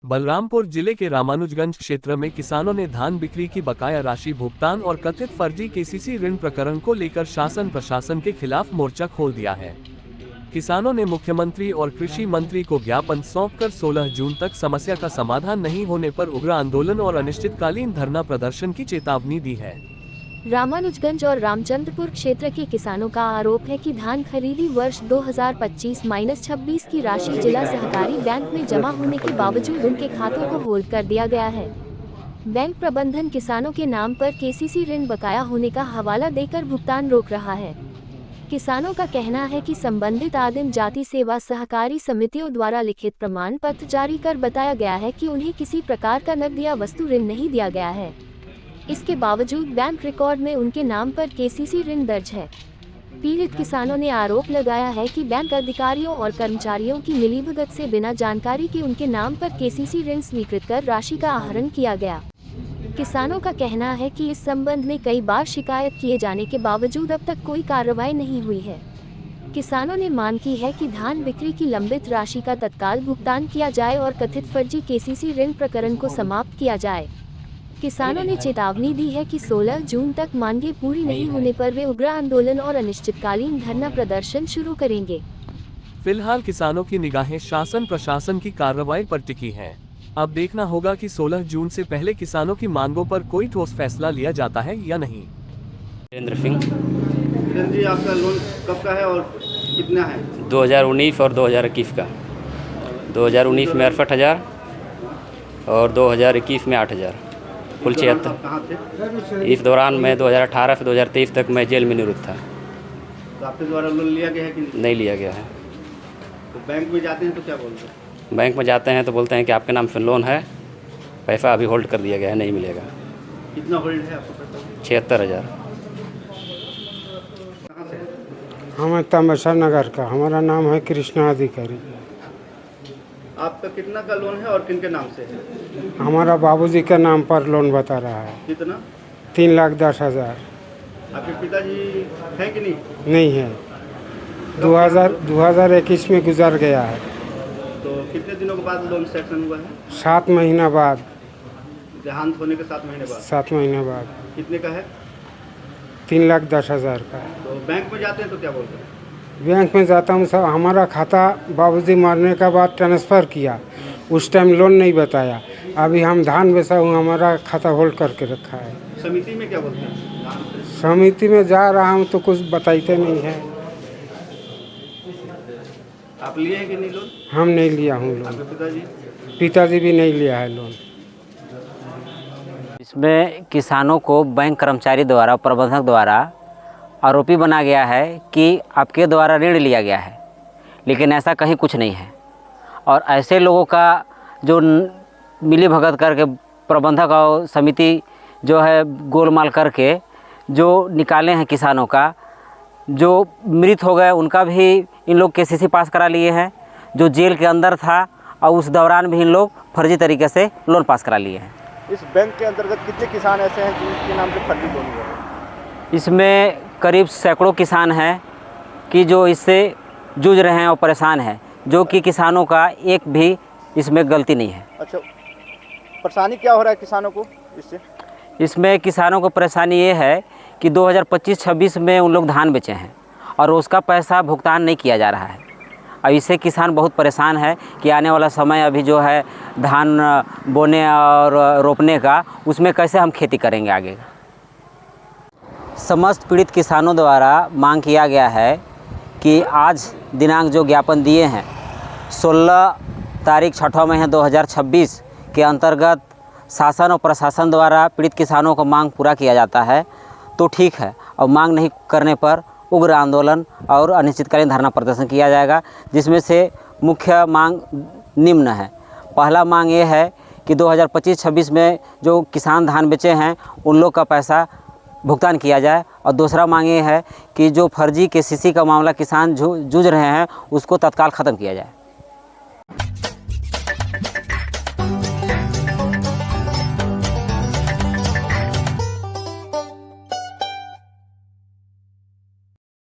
बलरामपुर जिले के रामानुजगंज क्षेत्र में किसानों ने धान बिक्री की बकाया राशि भुगतान और कथित फर्जी केसीसी ऋण प्रकरण को लेकर शासन प्रशासन के खिलाफ मोर्चा खोल दिया है। किसानों ने मुख्यमंत्री और कृषि मंत्री को ज्ञापन सौंपकर 16 जून तक समस्या का समाधान नहीं होने पर उग्र आंदोलन और अनिश्चितकालीन धरना प्रदर्शन की चेतावनी दी है। रामानुजगंज और रामचंद्रपुर क्षेत्र के किसानों का आरोप है कि धान खरीदी वर्ष 2025-26 की राशि जिला सहकारी बैंक में जमा होने के बावजूद उनके खातों को होल्ड कर दिया गया है। बैंक प्रबंधन किसानों के नाम पर केसीसी ऋण बकाया होने का हवाला देकर भुगतान रोक रहा है। किसानों का कहना है कि संबंधित आदिम जाति सेवा सहकारी समितियों द्वारा लिखित प्रमाण पत्र जारी कर बताया गया है कि उन्हें किसी प्रकार का नकद या वस्तु ऋण नहीं दिया गया है। इसके बावजूद बैंक रिकॉर्ड में उनके नाम पर केसीसी ऋण दर्ज है। पीड़ित किसानों ने आरोप लगाया है कि बैंक अधिकारियों और कर्मचारियों की मिलीभगत से बिना जानकारी के उनके नाम पर केसीसी ऋण स्वीकृत कर राशि का आहरण किया गया। किसानों का कहना है कि इस संबंध में कई बार शिकायत किए जाने के बावजूद अब तक कोई कार्रवाई नहीं हुई है। किसानों ने मांग की है कि धान बिक्री की लंबित राशि का तत्काल भुगतान किया जाए और कथित फर्जी केसीसी ऋण प्रकरण को समाप्त किया जाए। किसानों ने चेतावनी दी है कि 16 जून तक मांगें पूरी नहीं होने पर वे उग्र आंदोलन और अनिश्चितकालीन धरना प्रदर्शन शुरू करेंगे। फिलहाल किसानों की निगाहें शासन प्रशासन की कार्रवाई पर टिकी हैं। अब देखना होगा कि 16 जून से पहले किसानों की मांगों पर कोई ठोस फैसला लिया जाता है या नहीं। वीरेंद्र सिंह जी, आपका लोन कब का है और कितना है? 2019 और 2021 का। 2019 में 68,000 और 2021 में 8,000, कुल 76। कहाँ थे? इस दौरान मैं 2018 से 2023 तक मैं जेल में निरुद्ध था। तो आपके द्वारा लोन लिया गया है कि नहीं लिया गया है। तो बैंक में जाते हैं तो क्या बोलते हैं? बैंक में जाते हैं तो बोलते हैं कि आपके नाम से लोन है, पैसा अभी होल्ड कर दिया गया है, नहीं मिलेगा। कितना होल्ड है आपको पता? 76,000। कहाँ से? हम तमसा नगर का, हमारा नाम है कृष्णा अधिकारी। आपका कितना का लोन है और किनके नाम से है? हमारा बाबूजी के नाम पर लोन बता रहा है। कितना? 3,10,000। आपके पिताजी हैं कि नहीं? नहीं है, 2021 में गुजर गया है। तो कितने दिनों के बाद लोन सेक्शन हुआ है? 7 महीना बाद। देहांत होने के 7 महीने बाद? 7 महीने बाद। कितने का है? 3,10,000 का। तो बैंक में जाते हैं तो क्या बोलते हैं? बैंक में जाता हूँ सब, हमारा खाता बाबूजी मरने के बाद ट्रांसफ़र किया, उस टाइम लोन नहीं बताया। अभी हम धान बेचा हूँ, हमारा खाता होल्ड करके रखा है। समिति में क्या बोलते हैं? समिति में जा रहा हूँ तो कुछ बताते नहीं है। आप लिए हैं कि नहीं लोन? हम नहीं लिया हूँ लोन। आपके पिताजी भी नहीं लिया है लोन। इसमें किसानों को बैंक कर्मचारी द्वारा, प्रबंधक द्वारा आरोपी बना गया है कि आपके द्वारा ऋण लिया गया है, लेकिन ऐसा कहीं कुछ नहीं है। और ऐसे लोगों का जो मिली भगत करके प्रबंधक और समिति जो है गोलमाल करके जो निकाले हैं किसानों का, जो मृत हो गए उनका भी इन लोग केसीसी पास करा लिए हैं। जो जेल के अंदर था और उस दौरान भी इन लोग फर्जी तरीके से लोन पास करा लिए हैं। इस बैंक के अंतर्गत कितने किसान ऐसे हैं जिनके नाम से फर्जी लोन हुआ है? इसमें करीब सैकड़ों किसान हैं कि जो इससे जूझ रहे हैं और परेशान हैं, जो कि किसानों का एक भी इसमें गलती नहीं है। अच्छा, परेशानी क्या हो रहा है किसानों को इससे? इसमें किसानों को परेशानी ये है कि 2025-26 में उन लोग धान बेचे हैं और उसका पैसा भुगतान नहीं किया जा रहा है। और इससे किसान बहुत परेशान है कि आने वाला समय अभी जो है धान बोने और रोपने का, उसमें कैसे हम खेती करेंगे आगे। समस्त पीड़ित किसानों द्वारा मांग किया गया है कि आज दिनांक जो ज्ञापन दिए हैं 16 तारीख 6वां महीना 2026 के अंतर्गत शासन और प्रशासन द्वारा पीड़ित किसानों को मांग पूरा किया जाता है तो ठीक है, और मांग नहीं करने पर उग्र आंदोलन और अनिश्चितकालीन धरना प्रदर्शन किया जाएगा, जिसमें से मुख्य मांग निम्न है। पहला मांग ये है कि 2025-26 में जो किसान धान बेचे हैं उन लोग का पैसा भुगतान किया जाए, और दूसरा मांग ये है कि जो फर्जी केसीसी का मामला किसान जूझ रहे हैं उसको तत्काल ख़त्म किया जाए।